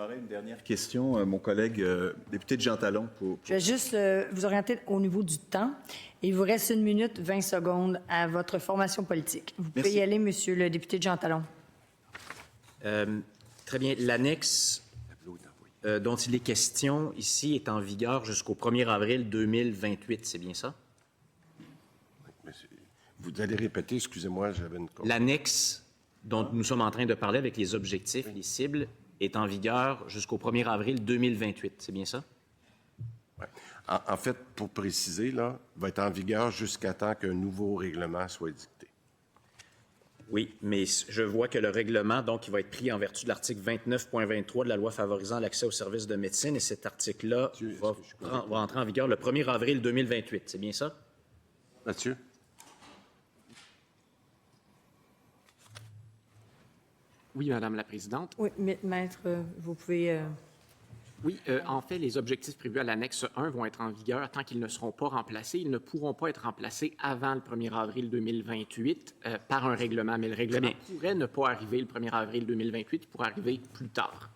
préparer une dernière question, mon collègue député de Jean Talon. Je vais juste vous orienter au niveau du temps. Il vous reste 1 minute 20 secondes à votre formation politique. Vous pouvez y aller, monsieur le député de Jean Talon. Très bien. L'annexe dont il est question ici est en vigueur jusqu'au 1er avril 2028. C'est bien ça? Vous allez répéter, excusez-moi, j'avais une... L'annexe dont nous sommes en train de parler avec les objectifs, les cibles, est en vigueur jusqu'au 1er avril 2028. C'est bien ça? Ouais. En fait, pour préciser, là, va être en vigueur jusqu'à temps qu'un nouveau règlement soit dicté. Oui, mais je vois que le règlement, donc, il va être pris en vertu de l'article 29.23 de la loi favorisant l'accès aux services de médecine, et cet article-là va entrer en vigueur le 1er avril 2028. C'est bien ça? Mathieu? Oui, Madame la Présidente. Oui, maître, vous pouvez... Oui, en fait, les objectifs prévus à l'annexe 1 vont être en vigueur tant qu'ils ne seront pas remplacés. Ils ne pourront pas être remplacés avant le 1er avril 2028 par un règlement. Mais le règlement pourrait ne pas arriver le 1er avril 2028, il pourrait arriver plus tard.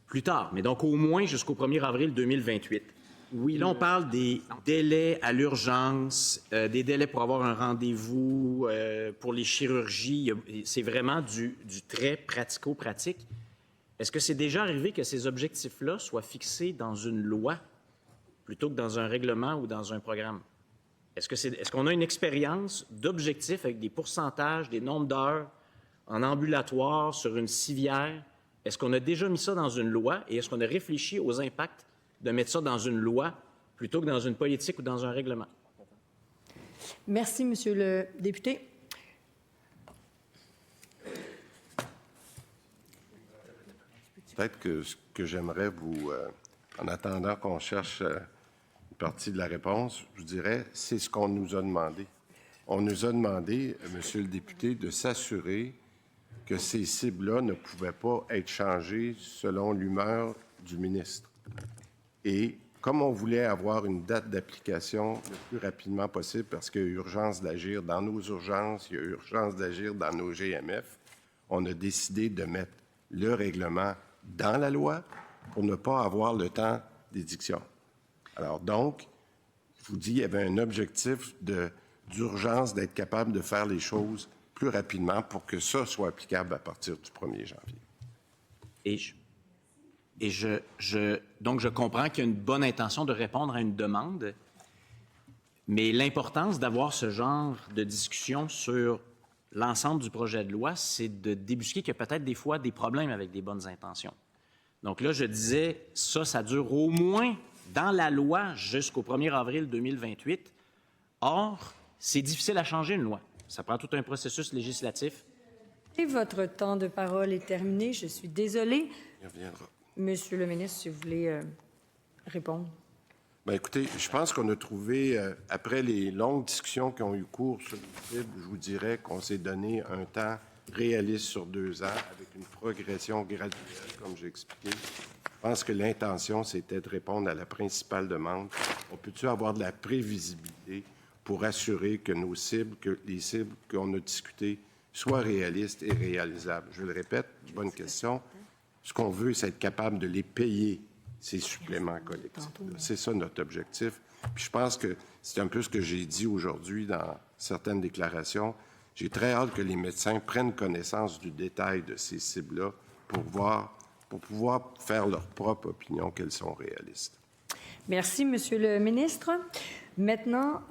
Plus tard, mais donc au moins jusqu'au 1er avril 2028. Oui, là, on parle des délais à l'urgence, des délais pour avoir un rendez-vous, pour les chirurgies. C'est vraiment du très pratico-pratique. Est-ce que c'est déjà arrivé que ces objectifs-là soient fixés dans une loi plutôt que dans un règlement ou dans un programme? Est-ce qu'on a une expérience d'objectifs avec des pourcentages, des nombres d'heures en ambulatoire, sur une civière? Est-ce qu'on a déjà mis ça dans une loi et est-ce qu'on a réfléchi aux impacts de mettre ça dans une loi plutôt que dans une politique ou dans un règlement? Merci, monsieur le député. Peut-être que ce que j'aimerais vous, en attendant qu'on cherche une partie de la réponse, je vous dirais, c'est ce qu'on nous a demandé. On nous a demandé, monsieur le député, de s'assurer que ces cibles-là ne pouvaient pas être changées selon l'humeur du ministre. Et comme on voulait avoir une date d'application le plus rapidement possible, parce qu'il y a urgence d'agir dans nos urgences, il y a urgence d'agir dans nos GMF, on a décidé de mettre le règlement dans la loi pour ne pas avoir le temps d'édiction. Alors donc, je vous dis, il y avait un objectif d'urgence d'être capable de faire les choses plus rapidement pour que ça soit applicable à partir du 1er janvier. Donc, je comprends qu'il y a une bonne intention de répondre à une demande, mais l'importance d'avoir ce genre de discussion sur l'ensemble du projet de loi, c'est de débusquer qu'il y a peut-être des fois des problèmes avec des bonnes intentions. Donc là, je disais, ça dure au moins dans la loi jusqu'au 1er avril 2028. Or, c'est difficile à changer une loi. Ça prend tout un processus législatif. Et votre temps de parole est terminé. Je suis désolée. Il reviendra. Monsieur le ministre, si vous voulez répondre. Bien, écoutez, je pense qu'on a trouvé, après les longues discussions qui ont eu cours sur le cible, je vous dirais qu'on s'est donné un temps réaliste sur 2 ans avec une progression graduelle, comme j'ai expliqué. Je pense que l'intention, c'était de répondre à la principale demande. On peut-tu avoir de la prévisibilité pour assurer que nos cibles, que les cibles qu'on a discutées soient réalistes et réalisables? Je le répète, bonne question. Ce qu'on veut, c'est être capable de les payer, ces suppléments collectifs. C'est ça notre objectif. Puis je pense que c'est un peu ce que j'ai dit aujourd'hui dans certaines déclarations. J'ai très hâte que les médecins prennent connaissance du détail de ces cibles-là pour pouvoir faire leur propre opinion qu'elles sont réalistes. Merci, Monsieur le ministre. Maintenant,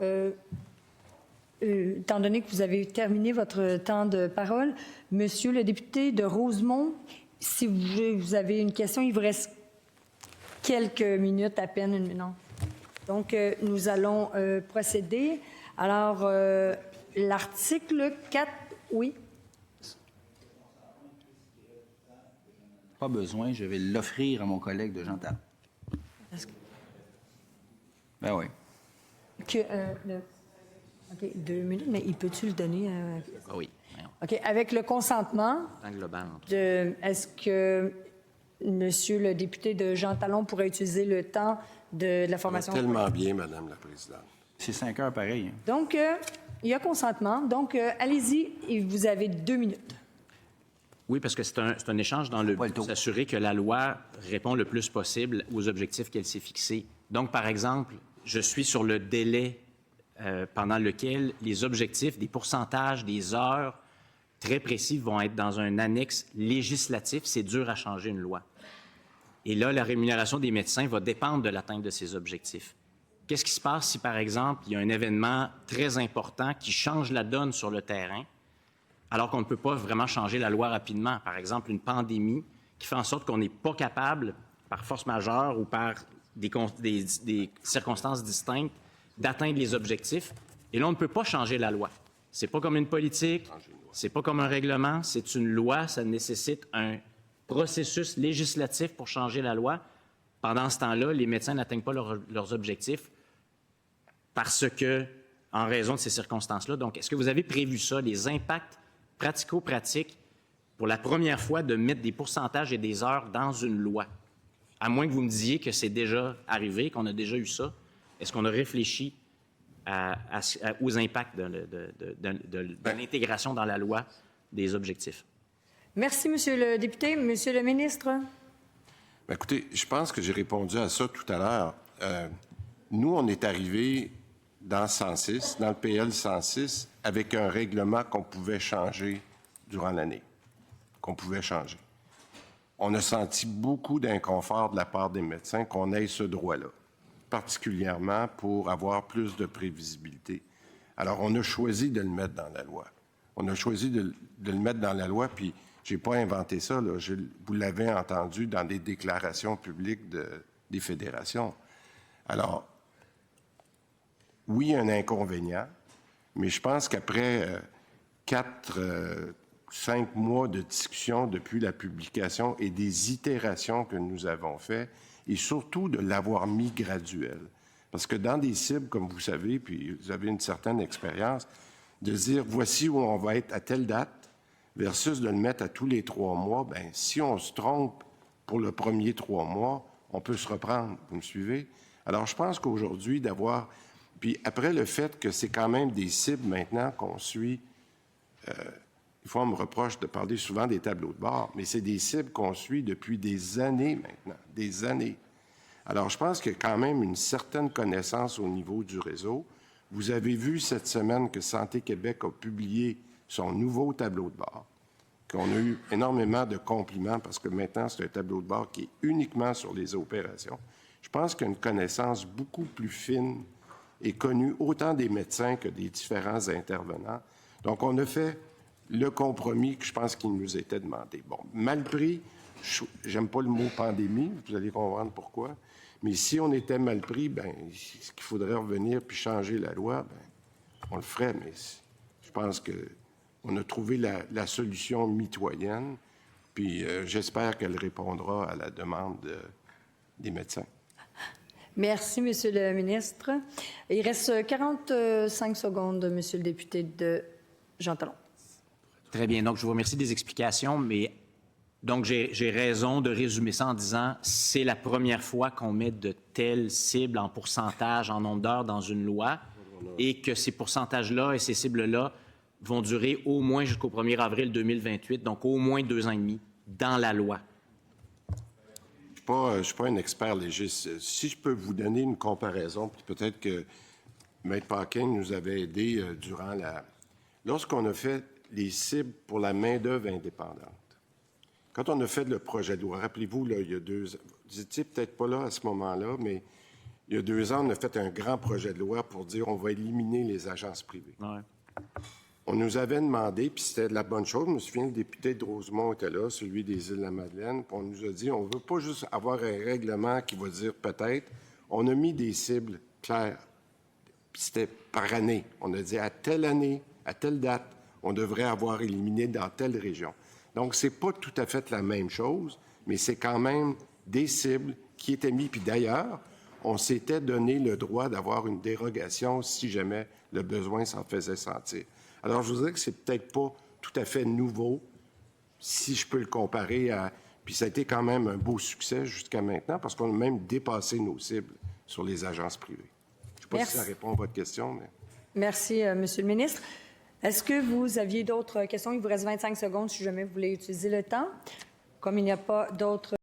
étant donné que vous avez terminé votre temps de parole, Monsieur le député de Rosemont, si vous avez une question, il vous reste quelques minutes à peine, une minute. Donc, nous allons procéder. Alors, l'article 4, oui. Pas besoin, je vais l'offrir à mon collègue de Jean Talon. Ben oui. OK, 2 minutes, mais il peut-tu le donner? Ah oui. OK, avec le consentement, est-ce que Monsieur le député de Jean Talon pourrait utiliser le temps de la formation? Tellement bien, Madame la Présidente. C'est 5 heures pareil. Hein. Donc, il y a consentement. Donc, allez-y, et vous avez 2 minutes. Oui, parce que c'est un échange dans le Pas le but taux. de s'assurer que la loi répond le plus possible aux objectifs qu'elle s'est fixés. Donc, par exemple, je suis sur le délai pendant lequel les objectifs, des pourcentages, des heures très précis vont être dans un annexe législatif. C'est dur à changer une loi. Et là, la rémunération des médecins va dépendre de l'atteinte de ces objectifs. Qu'est-ce qui se passe si, par exemple, il y a un événement très important qui change la donne sur le terrain, alors qu'on ne peut pas vraiment changer la loi rapidement? Par exemple, une pandémie qui fait en sorte qu'on n'est pas capable, par force majeure ou par des circonstances distinctes, d'atteindre les objectifs. Et là, on ne peut pas changer la loi. C'est pas comme une politique, c'est pas comme un règlement, c'est une loi. Ça nécessite un processus législatif pour changer la loi. Pendant ce temps-là, les médecins n'atteignent pas leurs objectifs parce que, en raison de ces circonstances-là. Donc, est-ce que vous avez prévu ça, les impacts pratico-pratiques, pour la première fois, de mettre des pourcentages et des heures dans une loi? À moins que vous me disiez que c'est déjà arrivé, qu'on a déjà eu ça. Est-ce qu'on a réfléchi aux impacts de l'intégration dans la loi des objectifs? Merci, Monsieur le député. Monsieur le ministre? Bien, écoutez, je pense que j'ai répondu à ça tout à l'heure. Nous, on est arrivé dans 106, dans le PL 106, avec un règlement qu'on pouvait changer durant l'année, qu'on pouvait changer. On a senti beaucoup d'inconfort de la part des médecins qu'on ait ce droit-là, particulièrement pour avoir plus de prévisibilité. Alors, on a choisi de le mettre dans la loi. On a choisi de le mettre dans la loi, puis je n'ai pas inventé ça, là. Vous l'avez entendu dans des déclarations publiques des fédérations. Alors, oui, un inconvénient, mais je pense qu'après 5 mois de discussion depuis la publication et des itérations que nous avons faites, et surtout de l'avoir mis graduel. Parce que dans des cibles, comme vous savez, puis vous avez une certaine expérience, de dire voici où on va être à telle date, versus de le mettre à tous les 3 mois, bien, si on se trompe pour le premier 3 mois, on peut se reprendre. Vous me suivez? Alors, je pense qu'aujourd'hui, d'avoir... Puis après, le fait que c'est quand même des cibles maintenant qu'on suit... Des fois, on me reproche de parler souvent des tableaux de bord, mais c'est des cibles qu'on suit depuis des années maintenant, des années. Alors, je pense qu'il y a quand même une certaine connaissance au niveau du réseau. Vous avez vu cette semaine que Santé Québec a publié son nouveau tableau de bord, qu'on a eu énormément de compliments parce que maintenant, c'est un tableau de bord qui est uniquement sur les opérations. Je pense qu'il y a une connaissance beaucoup plus fine et connue autant des médecins que des différents intervenants. Donc, on a fait le compromis que je pense qu'il nous était demandé. Bon, mal pris, j'aime pas le mot pandémie, vous allez comprendre pourquoi, mais si on était mal pris, bien, ce qu'il faudrait revenir puis changer la loi, bien, on le ferait, mais je pense qu'on a trouvé la solution mitoyenne, puis j'espère qu'elle répondra à la demande des médecins. Merci, Monsieur le ministre. Il reste 45 secondes, Monsieur le député de Jean Talon. Très bien. Donc, je vous remercie des explications, mais donc j'ai raison de résumer ça en disant c'est la première fois qu'on met de telles cibles en pourcentage, en nombre d'heures dans une loi et que ces pourcentages-là et ces cibles-là vont durer au moins jusqu'au 1er avril 2028, donc au moins 2 ans et demi dans la loi. Je ne suis pas un expert légiste. Si je peux vous donner une comparaison, puis peut-être que Maître Paquin nous avait aidé durant la... Lorsqu'on a fait les cibles pour la main-d'œuvre indépendante, quand on a fait le projet de loi, rappelez-vous, là, il y a 2 ans, vous n'étiez peut-être pas là à ce moment-là, mais il y a 2 ans, on a fait un grand projet de loi pour dire on va éliminer les agences privées. Ouais. On nous avait demandé, puis c'était de la bonne chose, je me souviens, le député de Rosemont était là, celui des Îles-de-la-Madeleine, puis on nous a dit, on ne veut pas juste avoir un règlement qui va dire peut-être, on a mis des cibles claires, puis c'était par année. On a dit à telle année, à telle date, on devrait avoir éliminé dans telle région. Donc, c'est pas tout à fait la même chose, mais c'est quand même des cibles qui étaient mises, puis d'ailleurs, on s'était donné le droit d'avoir une dérogation si jamais le besoin s'en faisait sentir. Alors, je vous dirais que c'est peut-être pas tout à fait nouveau, si je peux le comparer à... Puis ça a été quand même un beau succès jusqu'à maintenant, parce qu'on a même dépassé nos cibles sur les agences privées. Je ne sais pas si ça répond à votre question, mais... Merci, Monsieur le ministre. Est-ce que vous aviez d'autres questions? Il vous reste 25 secondes si jamais vous voulez utiliser le temps. Comme il n'y a pas d'autres